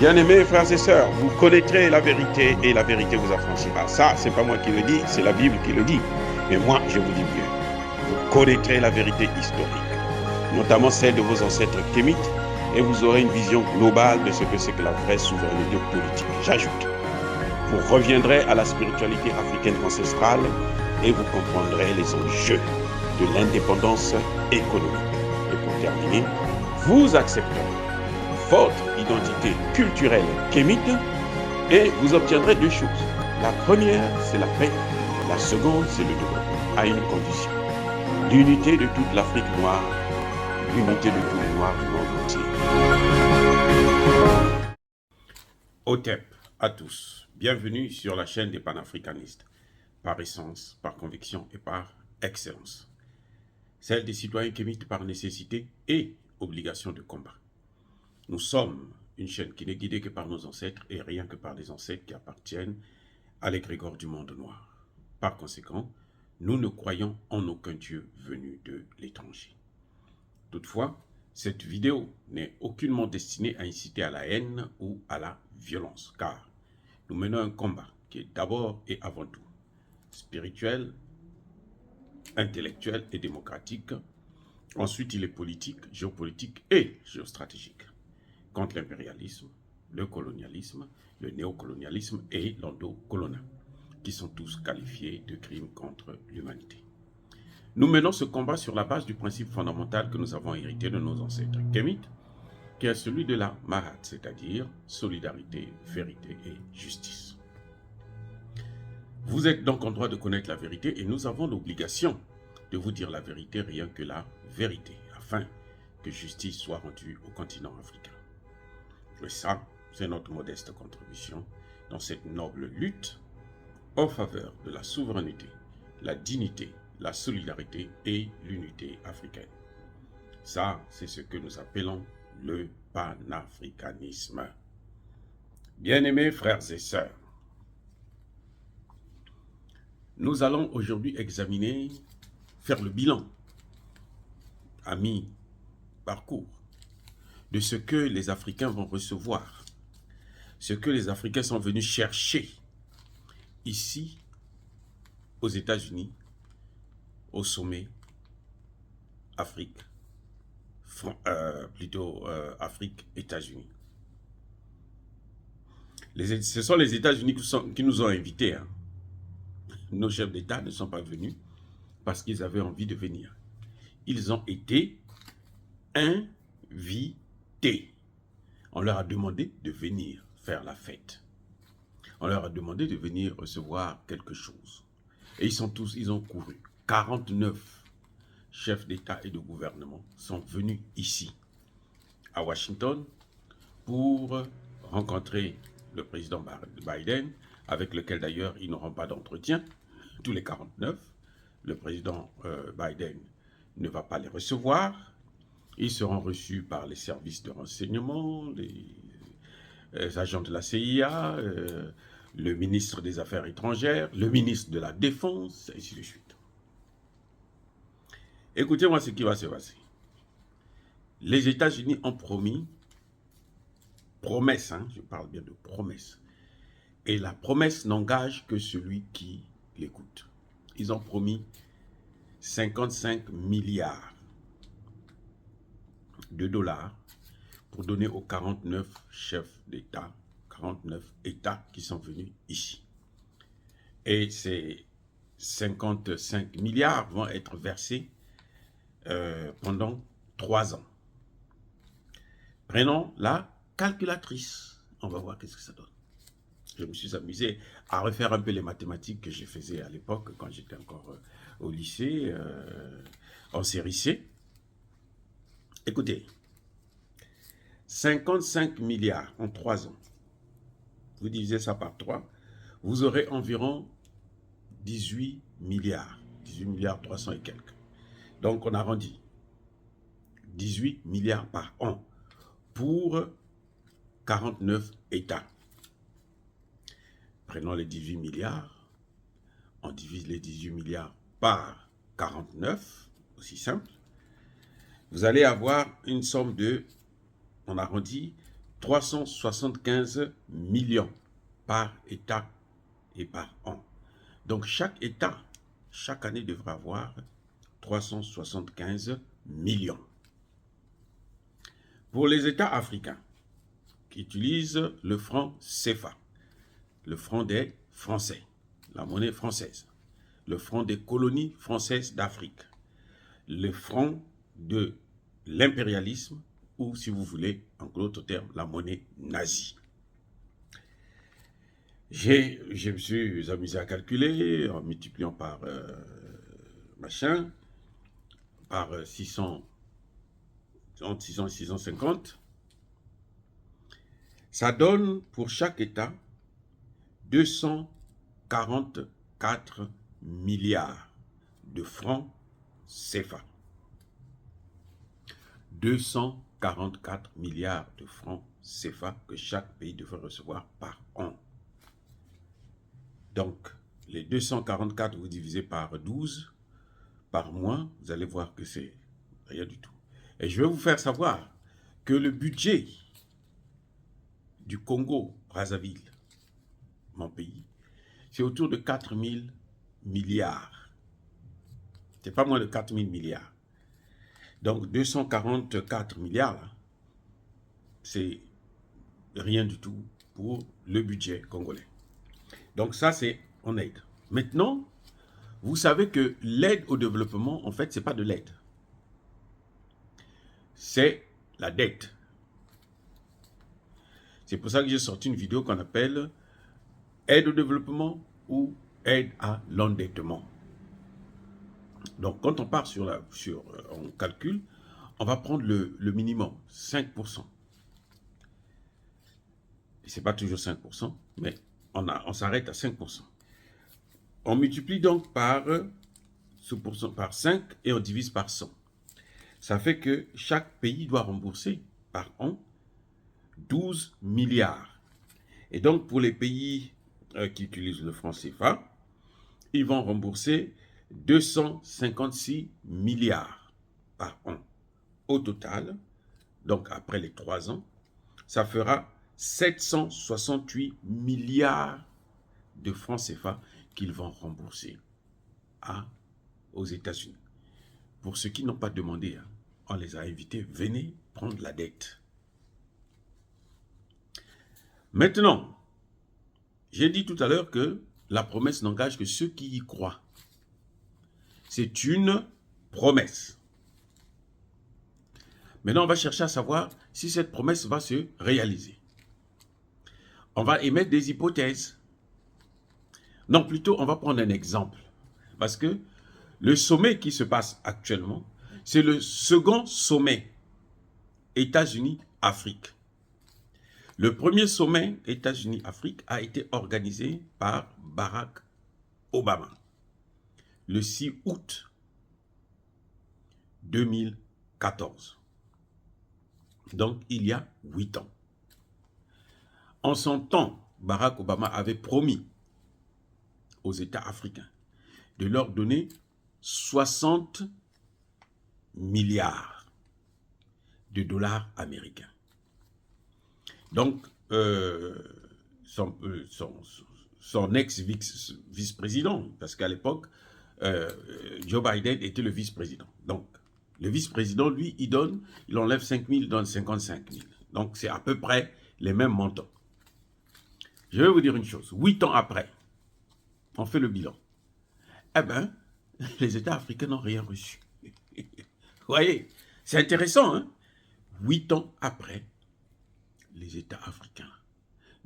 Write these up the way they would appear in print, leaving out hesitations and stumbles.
Bien-aimés frères et sœurs, vous connaîtrez la vérité et la vérité vous affranchira. Ça, c'est pas moi qui le dis, c'est la Bible qui le dit. Mais moi, je vous dis mieux. Vous connaîtrez la vérité historique, notamment celle de vos ancêtres kémites, et vous aurez une vision globale de ce que c'est que la vraie souveraineté politique. J'ajoute, vous reviendrez à la spiritualité africaine ancestrale et vous comprendrez les enjeux de l'indépendance économique. Et pour terminer, vous accepterez votre identité culturelle kémite et vous obtiendrez deux choses. La première, c'est la paix. La seconde, c'est le développement, à une condition. L'unité de toute l'Afrique noire, l'unité de tous les Noirs du monde entier. Otep à tous. Bienvenue sur la chaîne des panafricanistes, par essence, par conviction et par excellence. Celle des citoyens kémites par nécessité et obligation de combat. Nous sommes une chaîne qui n'est guidée que par nos ancêtres et rien que par les ancêtres qui appartiennent à l'égrégore du monde noir. Par conséquent, nous ne croyons en aucun Dieu venu de l'étranger. Toutefois, cette vidéo n'est aucunement destinée à inciter à la haine ou à la violence, car nous menons un combat qui est d'abord et avant tout spirituel, intellectuel et démocratique. Ensuite, il est politique, géopolitique et géostratégique, contre l'impérialisme, le colonialisme, le néocolonialisme et l'endocolonial, qui sont tous qualifiés de crimes contre l'humanité. Nous menons ce combat sur la base du principe fondamental que nous avons hérité de nos ancêtres kémites, qui est celui de la Mahat, c'est-à-dire solidarité, vérité et justice. Vous êtes donc en droit de connaître la vérité et nous avons l'obligation de vous dire la vérité, rien que la vérité, afin que justice soit rendue au continent africain. Et ça, c'est notre modeste contribution dans cette noble lutte en faveur de la souveraineté, la dignité, la solidarité et l'unité africaine. Ça, c'est ce que nous appelons le panafricanisme. Bien-aimés frères et sœurs, nous allons aujourd'hui examiner, faire le bilan à mi-parcours de ce que les Africains vont recevoir, ce que les Africains sont venus chercher ici, aux États-Unis, au sommet Afrique, Afrique-États-Unis. Ce sont les États-Unis qui nous ont invités. Hein. Nos chefs d'État ne sont pas venus parce qu'ils avaient envie de venir. Ils ont été invités. On leur a demandé de venir faire la fête. On leur a demandé de venir recevoir quelque chose. Et ils ont couru. 49 chefs d'État et de gouvernement sont venus ici, à Washington, pour rencontrer le président Biden, avec lequel d'ailleurs ils n'auront pas d'entretien, tous les 49. Le président Biden ne va pas les recevoir. Ils seront reçus par les services de renseignement, les agents de la CIA, le ministre des Affaires étrangères, le ministre de la Défense, et ainsi de suite. Écoutez-moi ce qui va se passer. Les États-Unis ont promis, promesse, hein, je parle bien de promesse, et la promesse n'engage que celui qui l'écoute. Ils ont promis 55 milliards de dollars pour donner aux 49 chefs d'État, 49 États qui sont venus ici. Et ces 55 milliards vont être versés pendant 3 ans. Prenons la calculatrice. On va voir qu'est-ce que ça donne. Je me suis amusé à refaire un peu les mathématiques que je faisais à l'époque quand j'étais encore au lycée, en série C. Écoutez, 55 milliards en 3 ans. Vous divisez ça par 3, vous aurez environ 18 milliards. 18 milliards 300 et quelques. Donc on arrondit. 18 milliards par an pour 49 États. Prenons les 18 milliards, on divise les 18 milliards par 49, aussi simple. Vous allez avoir une somme de, on arrondit, 375 millions par État et par an. Donc chaque État, chaque année devra avoir 375 millions. Pour les États africains qui utilisent le franc CFA, le franc des Français, la monnaie française, le franc des colonies françaises d'Afrique, le franc de l'impérialisme, ou si vous voulez, en d'autres termes, la monnaie nazie. Je me suis amusé à calculer en multipliant par par 600, entre 600 et 650. Ça donne pour chaque État 244 milliards de francs CFA. 244 milliards de francs CFA que chaque pays devrait recevoir par an. Donc, les 244, vous divisez par 12, par mois, vous allez voir que c'est rien du tout. Et je vais vous faire savoir que le budget du Congo-Brazzaville, mon pays, c'est autour de 4 000 milliards. C'est pas moins de 4 000 milliards. Donc 244 milliards, c'est rien du tout pour le budget congolais. Donc ça, c'est en aide. Maintenant, vous savez que l'aide au développement, en fait, ce n'est pas de l'aide. C'est la dette. C'est pour ça que j'ai sorti une vidéo qu'on appelle aide au développement ou aide à l'endettement. Donc, quand on part on calcule, on va prendre le minimum, 5%. Et ce n'est pas toujours 5%, mais on s'arrête à 5%. On multiplie donc par 5 et on divise par 100. Ça fait que chaque pays doit rembourser par an 12 milliards. Et donc, pour les pays qui utilisent le franc CFA, ils vont rembourser 256 milliards par an. Au total, donc après les 3 ans, ça fera 768 milliards de francs CFA qu'ils vont rembourser aux États-Unis. Pour ceux qui n'ont pas demandé, on les a invités, venez prendre la dette. Maintenant, j'ai dit tout à l'heure que la promesse n'engage que ceux qui y croient. C'est une promesse. Maintenant, on va chercher à savoir si cette promesse va se réaliser. On va émettre des hypothèses. Non, plutôt, on va prendre un exemple. Parce que le sommet qui se passe actuellement, c'est le second sommet États-Unis-Afrique. Le premier sommet États-Unis-Afrique a été organisé par Barack Obama le 6 août 2014. Donc, il y a 8 ans. En son temps, Barack Obama avait promis aux États africains de leur donner 60 milliards de dollars américains. Donc, son ex-vice-président, parce qu'à l'époque, Joe Biden était le vice-président. Donc, le vice-président, lui, il enlève 5 000, il donne 55 000. Donc, c'est à peu près les mêmes montants. Je vais vous dire une chose. 8 ans après, on fait le bilan. Eh bien, les États africains n'ont rien reçu. Vous voyez, c'est intéressant, hein? 8 ans après, les États africains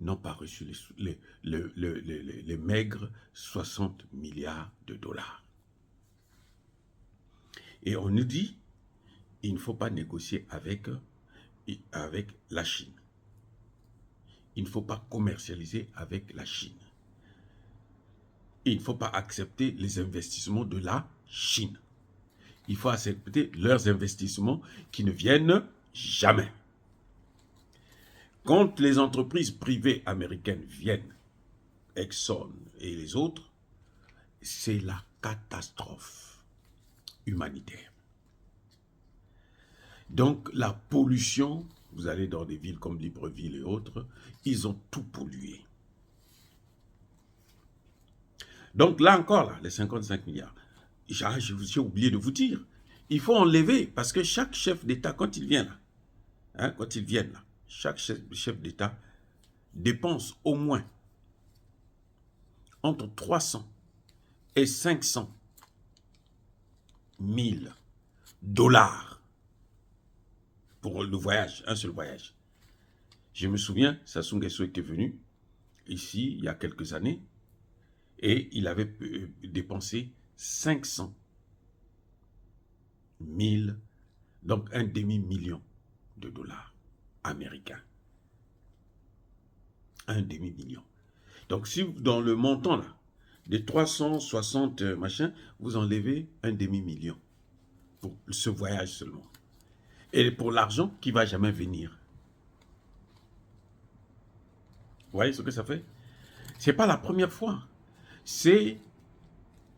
n'ont pas reçu les maigres 60 milliards de dollars. Et on nous dit, il ne faut pas négocier avec la Chine. Il ne faut pas commercialiser avec la Chine. Il ne faut pas accepter les investissements de la Chine. Il faut accepter leurs investissements qui ne viennent jamais. Quand les entreprises privées américaines viennent, Exxon et les autres, c'est la catastrophe humanitaire. Donc la pollution vous allez dans des villes comme Libreville et autres, ils ont tout pollué. Donc là encore, là, les 55 milliards, j'ai oublié de vous dire, il faut enlever, parce que chaque chef d'État, quand il vient là, hein, quand ils viennent là, chaque chef d'État dépense au moins entre 300 et 500 000 dollars pour le voyage, un seul voyage. Je me souviens, Sassou Nguesso était venu ici il y a quelques années et il avait dépensé 500 000, donc un demi-million de dollars américains. Un demi-million. Donc si dans le montant là, des 360 machins, vous enlevez un demi-million pour ce voyage seulement. Et pour l'argent qui ne va jamais venir. Vous voyez ce que ça fait? Ce n'est pas la première fois. C'est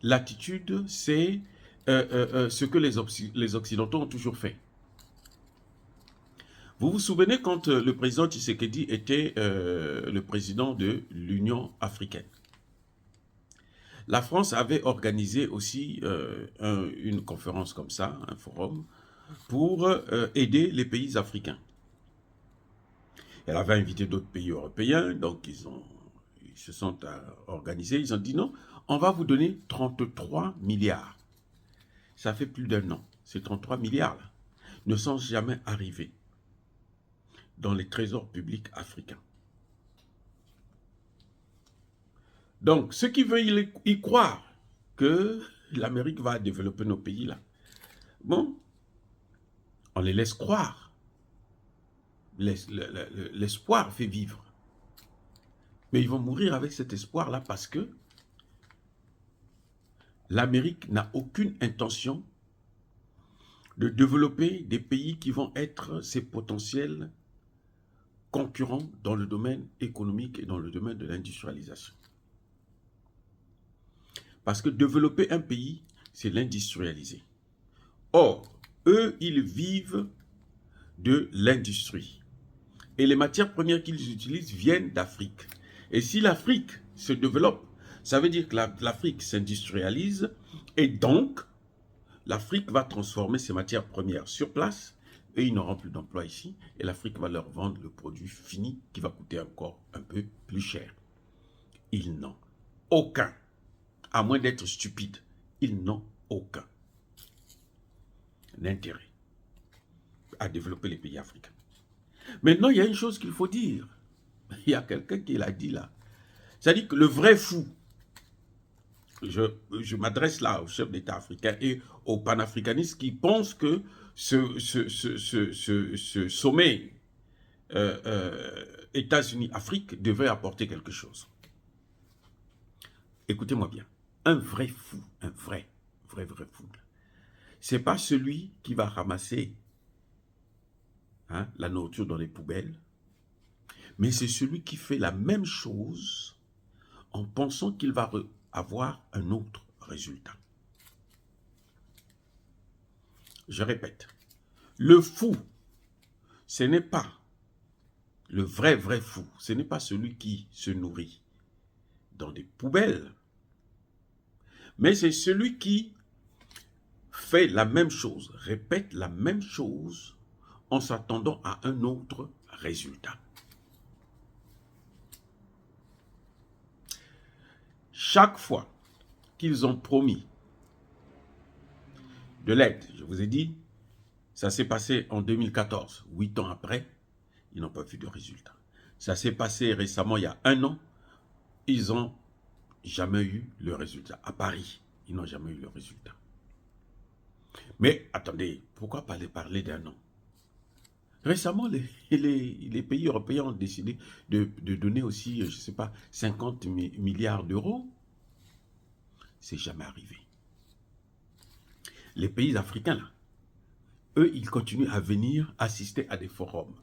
l'attitude, c'est ce que les Occidentaux ont toujours fait. Vous vous souvenez quand le président Tshisekedi était le président de l'Union africaine? La France avait organisé aussi une conférence comme ça, un forum, pour aider les pays africains. Elle avait invité d'autres pays européens, donc ils se sont organisés, ils ont dit non, on va vous donner 33 milliards. Ça fait plus d'un an. Ces 33 milliards-là ne sont jamais arrivés dans les trésors publics africains. Donc, ceux qui veulent y croire que l'Amérique va développer nos pays là, bon, on les laisse croire. L'espoir fait vivre. Mais ils vont mourir avec cet espoir-là parce que l'Amérique n'a aucune intention de développer des pays qui vont être ses potentiels concurrents dans le domaine économique et dans le domaine de l'industrialisation. Parce que développer un pays, c'est l'industrialiser. Or, eux, ils vivent de l'industrie. Et les matières premières qu'ils utilisent viennent d'Afrique. Et si l'Afrique se développe, ça veut dire que l'Afrique s'industrialise et donc l'Afrique va transformer ses matières premières sur place et ils n'auront plus d'emploi ici et l'Afrique va leur vendre le produit fini qui va coûter encore un peu plus cher. Ils n'ont aucun, à moins d'être stupides, ils n'ont aucun intérêt à développer les pays africains. Maintenant, il y a une chose qu'il faut dire. Il y a quelqu'un qui l'a dit là. C'est-à-dire que le vrai fou, je m'adresse là aux chefs d'État africains et aux panafricanistes qui pensent que ce sommet États-Unis-Afrique devait apporter quelque chose. Écoutez-moi bien. Un vrai fou, un vrai fou, c'est pas celui qui va ramasser la nourriture dans les poubelles, mais c'est celui qui fait la même chose en pensant qu'il va avoir un autre résultat. Je répète, le fou, ce n'est pas le vrai fou, ce n'est pas celui qui se nourrit dans des poubelles, mais c'est celui qui fait la même chose, répète la même chose en s'attendant à un autre résultat. Chaque fois qu'ils ont promis de l'aide, je vous ai dit, ça s'est passé en 2014, 8 ans après, ils n'ont pas vu de résultat. Ça s'est passé récemment, il y a un an, ils n'ont jamais eu le résultat. À Paris, ils n'ont jamais eu le résultat. Mais attendez, pourquoi parler d'un an? Récemment, les pays européens ont décidé de donner aussi, je ne sais pas, 50 milliards d'euros. C'est jamais arrivé. Les pays africains, là, eux, ils continuent à venir assister à des forums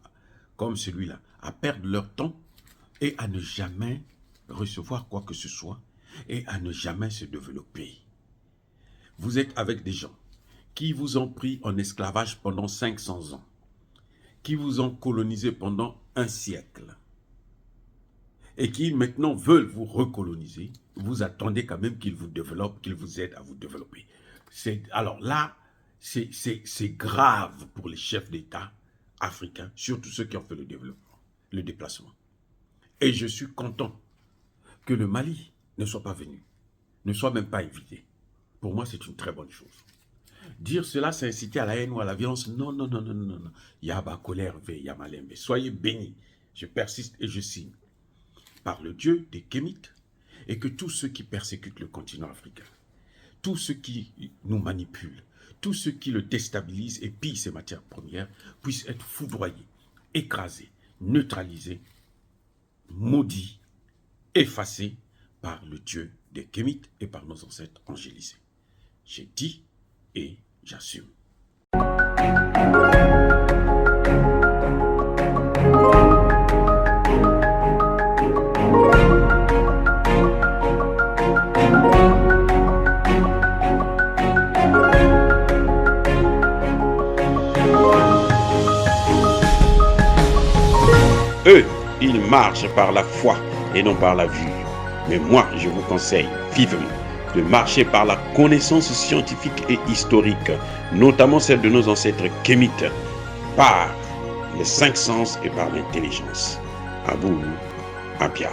comme celui-là, à perdre leur temps et à ne jamais recevoir quoi que ce soit et à ne jamais se développer. Vous êtes avec des gens qui vous ont pris en esclavage pendant 500 ans, qui vous ont colonisé pendant un siècle et qui maintenant veulent vous recoloniser, vous attendez quand même qu'ils vous développent, qu'ils vous aident à vous développer. Alors là, c'est grave pour les chefs d'État africains, surtout ceux qui ont fait le développement, le déplacement. Et je suis content que le Mali ne soit pas venu, ne soit même pas invité. Pour moi, c'est une très bonne chose. Dire cela, c'est inciter à la haine ou à la violence. Non, non, non, non, non, non. Yaba colère, Yamalembe. Soyez bénis. Je persiste et je signe. Par le Dieu des Kémites, et que tous ceux qui persécutent le continent africain, tous ceux qui nous manipulent, tous ceux qui le déstabilisent et pillent ses matières premières, puissent être foudroyés, écrasés, neutralisés, maudits, effacés par le Dieu des Kémites et par nos ancêtres angélisés. J'ai dit et j'assume. Eux, ils marchent par la foi et non par la vue. Mais moi, je vous conseille vivement de marcher par la connaissance scientifique et historique, notamment celle de nos ancêtres kémites, par les 5 sens et par l'intelligence. Abou Abia.